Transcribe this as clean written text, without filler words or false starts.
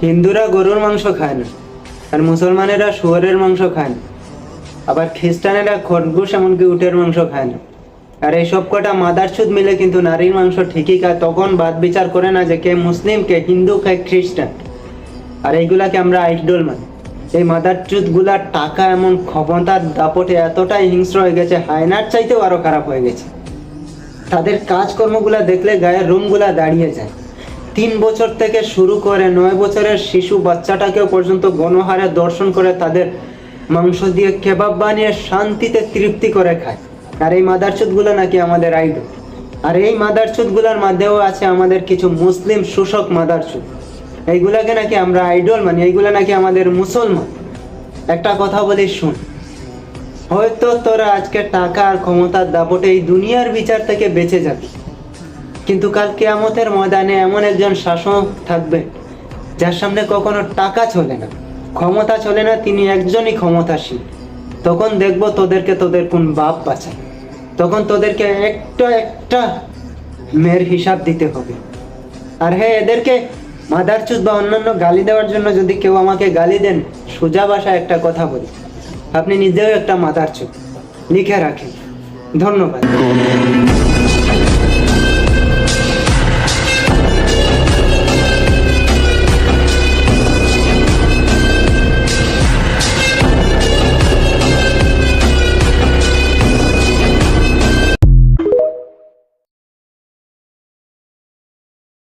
হিন্দুরা গরুর মাংস খায় না, আর মুসলমানেরা শুয়োরের মাংস খায় না, আবার খ্রিস্টানেরা খরগোশ এমনকি উটের মাংস খায় না। আর এই সব কটা মাদারচুদ মিলে কিন্তু নারীর মাংস ঠিকই খায়। তখন বাদ বিচার করে না যে কে মুসলিম, কে হিন্দু, কে খ্রিস্টান। আর এইগুলাকে আমরা আইডল মানি। এই মাদারচুদ গুলার টাকা এমন ক্ষমতার দাপটে এতটাই হিংস্র হয়ে গেছে, হায়নার চাইতেও আরো খারাপ হয়ে গেছে। তাদের কাজকর্মগুলা দেখলে গায়ের রুমগুলা দাঁড়িয়ে যায়। 3 বছর থেকে শুরু করে 9 বছরের শিশু বাচ্চাটাকেও পর্যন্ত গণহারে দর্শন করে তাদের মাংস দিয়ে কেবাব বানিয়ে শান্তিতে তৃপ্তি করে খায়। আর এই মাদারচুদগুলো নাকি আমাদের আইডল। আর এই মাদারচুদগুলোর মধ্যেও আছে আমাদের কিছু মুসলিম শোষক মাদারচুদ। এইগুলাকে নাকি আমরা আইডল মানি, এইগুলা নাকি আমাদের মুসলমান। একটা কথা বলি শুন, হয়তো তোরা আজকে টাকা আর ক্ষমতার দাপটে এই দুনিয়ার বিচার থেকে বেঁচে যাবি, কিন্তু কাল কিয়ামতের ময়দানে এমন একজন শাসক থাকবে যার সামনে কখনো টাকা চলে না, ক্ষমতা চলে না, তিনি একজনই ক্ষমতাশীল। তখন দেখবো তোদেরকে তোদের কোন বাপ বাঁচায়। তখন তোদেরকে একটা একটা মেয়ের হিসাব দিতে হবে। আর হ্যাঁ, এদেরকে মাদারচুদ বা অন্যান্য গালি দেওয়ার জন্য যদি কেউ আমাকে গালি দেন, সোজা ভাষায় একটা কথা বলি, আপনি নিজেও একটা মাদারচুদ, লিখে রাখেন। ধন্যবাদ।